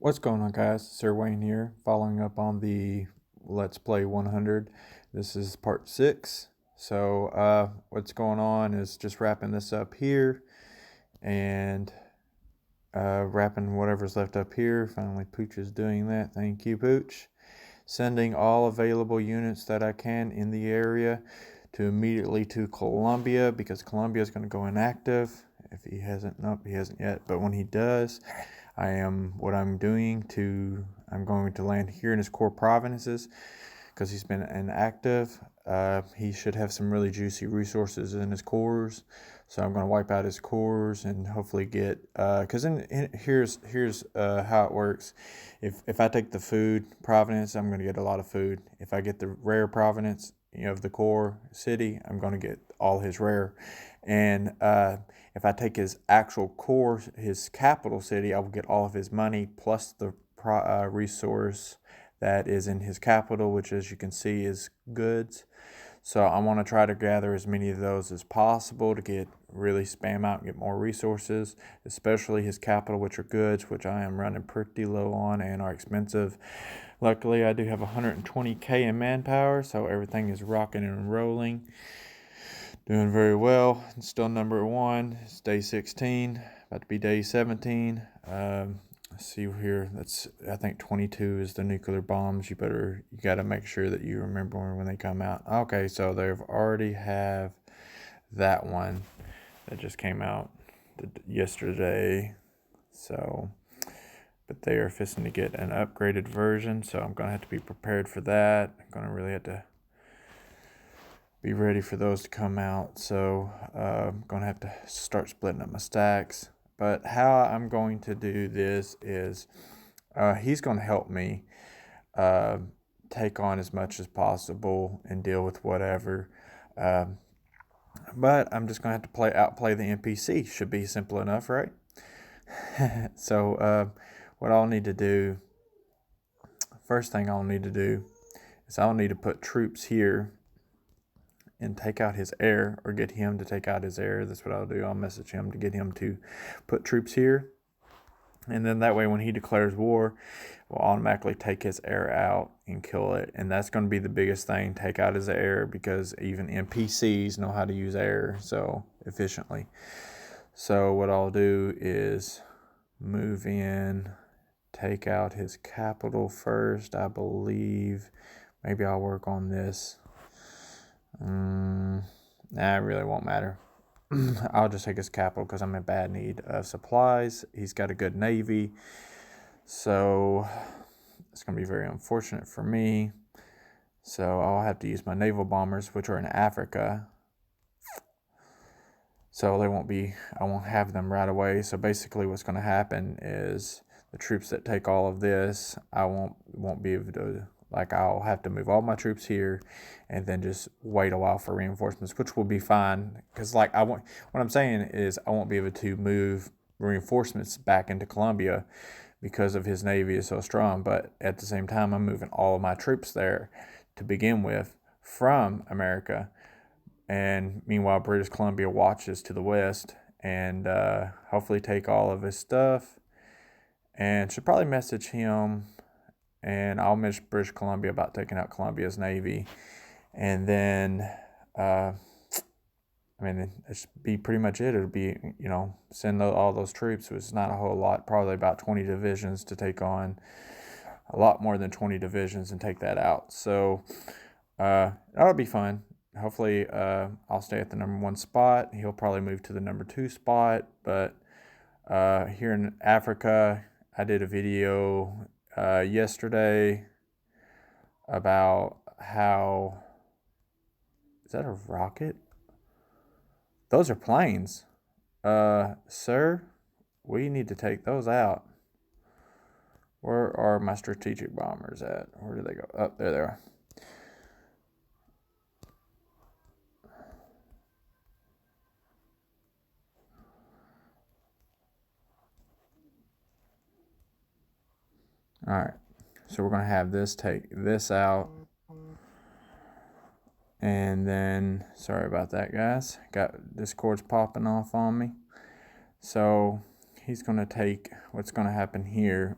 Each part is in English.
What's going on, guys? Sir Wayne here, following up on the Let's Play 100. This is part 6. What's going on is just wrapping this up here and wrapping whatever's left up here. Finally, Pooch is doing that. Thank you, Pooch. Sending all available units that I can in the area to immediately to Colombia because Colombia is going to go inactive. If he hasn't, nope, he hasn't yet. But when he does, I'm going to land here in his core provinces because he's been inactive. He should have some really juicy resources in his cores, so I'm going to wipe out his cores and hopefully get. Because here's how it works. If I take the food province, I'm going to get a lot of food. If I get the rare province, of the core city, I'm going to get all his rare. And if I take his actual core, his capital city, I will get all of his money plus the resource that is in his capital, which, as you can see, is goods. So I want to try to gather as many of those as possible to get really spam out and get more resources, especially his capital, which are goods, which I am running pretty low on and are expensive. Luckily, I do have 120k in manpower, so everything is rocking and rolling. Doing very well. Still number 1. It's day 16. About to be day 17. Let's see here. I think 22 is the nuclear bombs. You got to make sure that you remember when they come out. Okay, so they've already have that one that just came out yesterday. So, but they are fixing to get an upgraded version, so I'm going to have to be prepared for that. I'm going to really have to be ready for those to come out. So I'm going to have to start splitting up my stacks. But how I'm going to do this is he's going to help me take on as much as possible and deal with whatever. But I'm just going to have to outplay the NPC. Should be simple enough, right? So what I'll need to do, first thing I'll need to do is I'll need to put troops here and take out his air, or get him to take out his air. That's what I'll do. I'll message him to get him to put troops here. And then that way when he declares war, we'll automatically take his air out and kill it. And that's going to be the biggest thing, take out his air, because even NPCs know how to use air so efficiently. So what I'll do is move in, take out his capital first, I believe. Maybe I'll work on this. It really won't matter. I'll just take his capital because I'm in bad need of supplies. He's got a good navy, so it's going to be very unfortunate for me. So I'll have to use my naval bombers, which are in Africa. So I won't have them right away. So basically what's going to happen is the troops that take all of this, I won't be able to, I'll have to move all my troops here and then just wait a while for reinforcements, which will be fine. Because what I'm saying is I won't be able to move reinforcements back into Colombia because of his navy is so strong. But at the same time, I'm moving all of my troops there to begin with from America. And meanwhile, British Columbia watches to the west and hopefully take all of his stuff. And should probably message him, and I'll message British Columbia about taking out Columbia's navy. And then, it's be pretty much it. It'll be, send all those troops. It's not a whole lot, probably about 20 divisions to take on, a lot more than 20 divisions and take that out. So that'll be fun. Hopefully I'll stay at the number 1 spot. He'll probably move to the number 2 spot. But here in Africa, I did a video yesterday about how, is that a rocket? Those are planes. Sir, we need to take those out. Where are my strategic bombers at? Where do they go? Oh, there they are. All right, so we're going to have this take this out. And then, sorry about that, guys. Got Discord's popping off on me. So he's going to take what's going to happen here.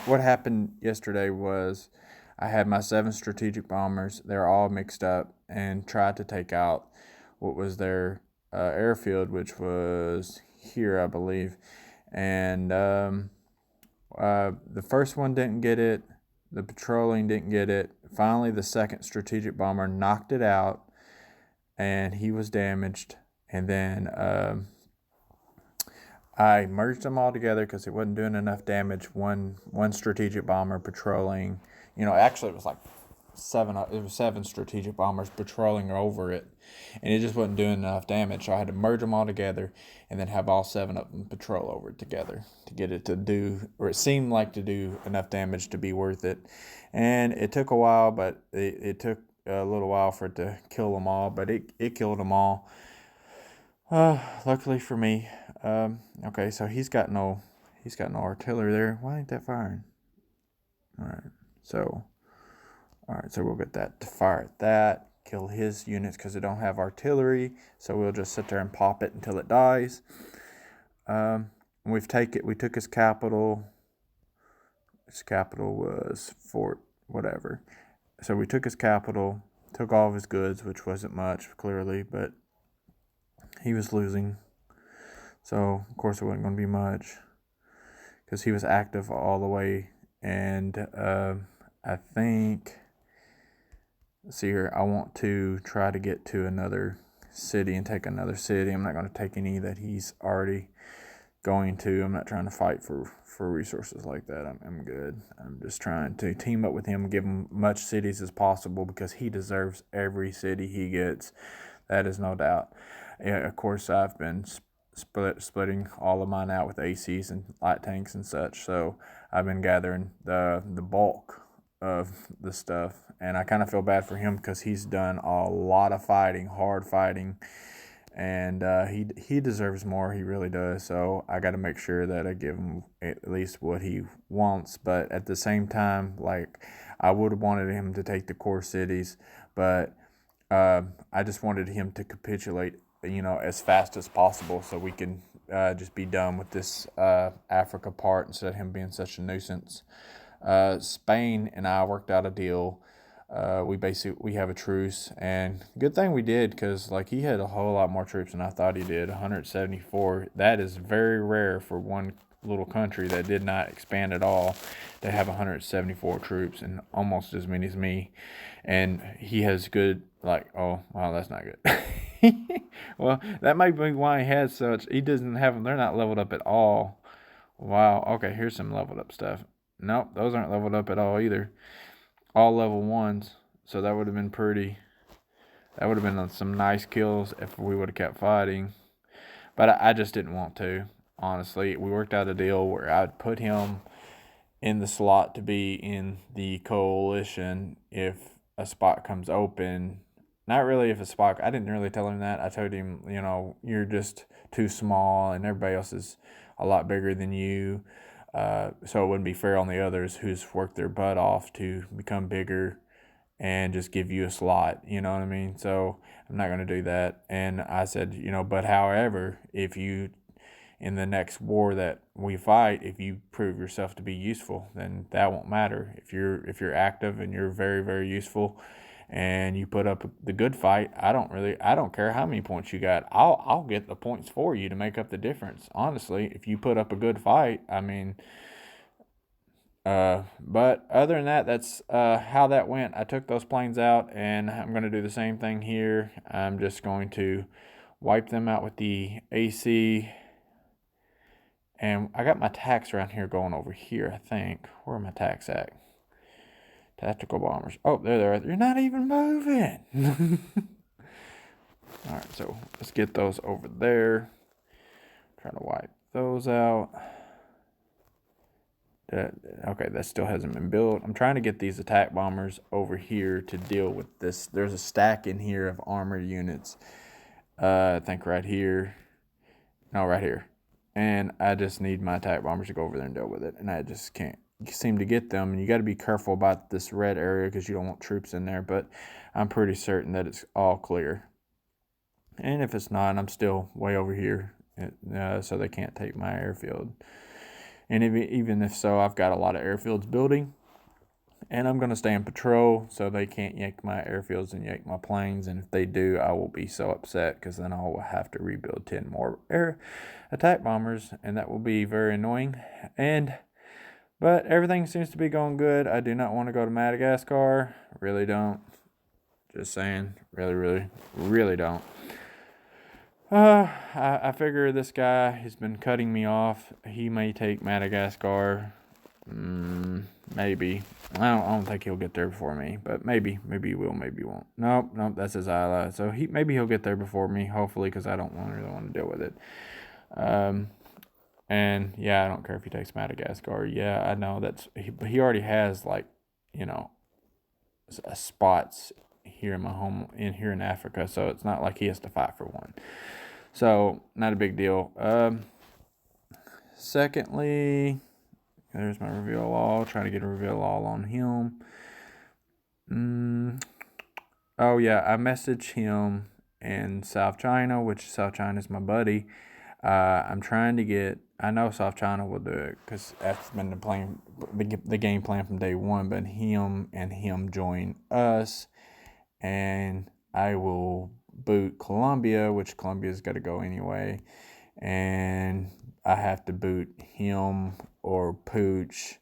What happened yesterday was I had my 7 strategic bombers. They're all mixed up and tried to take out what was their airfield, which was here, I believe. And the first one didn't get it. The patrolling didn't get it. Finally, the second strategic bomber knocked it out, and he was damaged. And then I merged them all together because it wasn't doing enough damage. One strategic bomber patrolling. Actually it was like 7. It was 7 strategic bombers patrolling over it, and it just wasn't doing enough damage. So I had to merge them all together, and then have all 7 of them patrol over it together to get it to do, or it seemed like to do enough damage to be worth it. And it took a while, but it took a little while for it to kill them all. But it killed them all. Luckily for me. Okay, so he's got no artillery there. Why ain't that firing? All right, so we'll get that to fire at that, kill his units because they don't have artillery. So we'll just sit there and pop it until it dies. We took his capital. His capital was Fort whatever. So we took his capital, took all of his goods, which wasn't much clearly, but he was losing. So of course it wasn't going to be much because he was active all the way. And I think, let's see here, I want to try to get to another city and take another city. I'm not going to take any that he's already going to. I'm not trying to fight for resources like that. I'm good. I'm just trying to team up with him and give him much cities as possible because he deserves every city he gets. That is no doubt. Yeah, of course, I've been splitting all of mine out with ACs and light tanks and such. So I've been gathering the bulk of the stuff, and I kind of feel bad for him because he's done a lot of fighting, hard fighting, and he deserves more. He really does. So I got to make sure that I give him at least what he wants. But at the same time, like, I would have wanted him to take the core cities, but I just wanted him to capitulate, as fast as possible so we can just be done with this Africa part instead of him being such a nuisance. Spain and I worked out a deal. We have a truce, and good thing we did because he had a whole lot more troops than I thought he did. 174. That is very rare for one little country that did not expand at all to have 174 troops and almost as many as me. And he has good, oh wow, that's not good. Well, that might be why he has such. He doesn't have them. They're not leveled up at all. Wow. Okay, here's some leveled up stuff. Nope, those aren't leveled up at all either. All level 1s. So that would have been pretty. That would have been some nice kills if we would have kept fighting. But I just didn't want to. Honestly, we worked out a deal where I'd put him in the slot to be in the coalition if a spot comes open. Not really if a spot. I didn't really tell him that. I told him, you're just too small and everybody else is a lot bigger than you. So it wouldn't be fair on the others who's worked their butt off to become bigger and just give you a slot. You know what I mean? So I'm not going to do that. And I said, but however, if you, in the next war that we fight, if you prove yourself to be useful, then that won't matter. If you're active and you're very, very useful and you put up the good fight, I don't care how many points you got. I'll get the points for you to make up the difference. Honestly, if you put up a good fight, I mean, but other than that, that's how that went. I took those planes out, and I'm going to do the same thing here. I'm just going to wipe them out with the AC. And I got my tacks around here going over here, I think. Where are my tacks at? Tactical bombers. Oh, there they are. You're not even moving. All right, so let's get those over there. Try to wipe those out. Okay, that still hasn't been built. I'm trying to get these attack bombers over here to deal with this. There's a stack in here of armored units. I think right here. No, right here. And I just need my attack bombers to go over there and deal with it. And I just can't seem to get them. And you got to be careful about this red area because you don't want troops in there. But I'm pretty certain that it's all clear. And if it's not, I'm still way over here so they can't take my airfield. And even if so, I've got a lot of airfields building, and I'm going to stay in patrol so they can't yank my airfields and yank my planes. And if they do, I will be so upset, because then I'll have to rebuild 10 more air attack bombers, and that will be very annoying. But everything seems to be going good. I do not want to go to Madagascar. Really don't. Just saying. Really don't. I figure this guy has been cutting me off. He may take Madagascar. Maybe. I don't think he'll get there before me, but maybe he will, maybe he won't. Nope, that's his ally. So maybe he'll get there before me, hopefully, because I don't really want to deal with it. And yeah, I don't care if he takes Madagascar. Yeah, I know he already has, like, spots here in my home here in Africa, so it's not like he has to fight for one. So not a big deal. Secondly, there's my reveal all. Try to get a reveal all on him. Oh yeah, I messaged him in South China, which South China is my buddy. I'm trying to get. I know South China will do it, because that's been the game plan from day one. But him join us, and I will boot Colombia, which Colombia's got to go anyway, and I have to boot him or Pooch.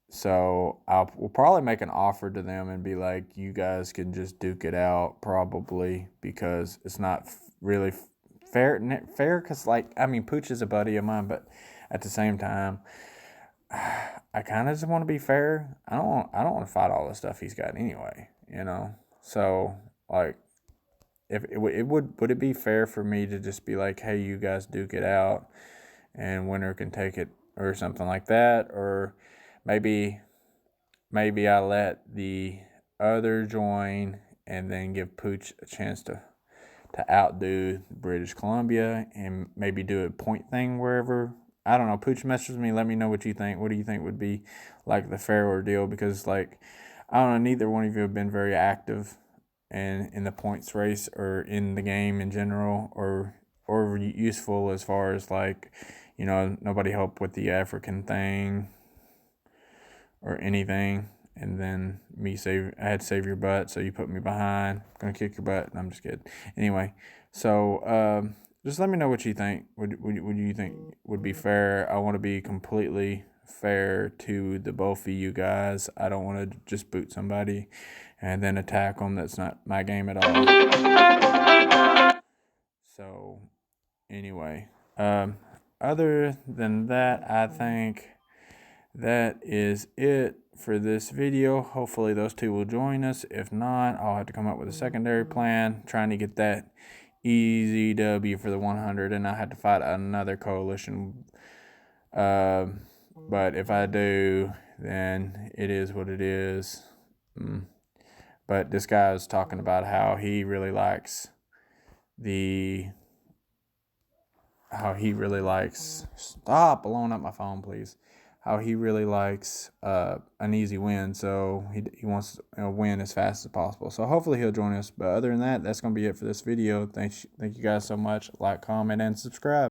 So we'll probably make an offer to them and be like, you guys can just duke it out, probably, because it's not really fair, because, like, I mean, Pooch is a buddy of mine, but at the same time, I kind of just want to be fair. I don't want to fight all the stuff he's got anyway, So, like, if would it be fair for me to just be like, hey, you guys duke it out, and winner can take it, or something like that? Or maybe I let the other join and then give Pooch a chance to outdo British Columbia, and maybe do a point thing wherever. I don't know. Pooch messages me. Let me know what you think. What do you think would be, like, the fair ordeal? Because, like, I don't know. Neither one of you have been very active in the points race, or in the game in general, or useful as far as, like, nobody helped with the African thing or anything. And then I had to save your butt, so you put me behind. I'm gonna kick your butt. I'm just kidding. Anyway, so just let me know what you think. Would you think would be fair? I want to be completely fair to the both of you guys. I don't want to just boot somebody and then attack them. That's not my game at all. So anyway, other than that, I think that is it for this video. Hopefully those two will join us. If not, I'll have to come up with a secondary plan, trying to get that easy W for the 100, and I had to fight another coalition. But if I do, then it is what it is. But this guy is talking about how he really likes stop blowing up my phone, please. How he really likes an easy win, so he wants to win as fast as possible. So hopefully he'll join us. But other than that, that's going to be it for this video. Thank you guys so much. Like, comment, and subscribe.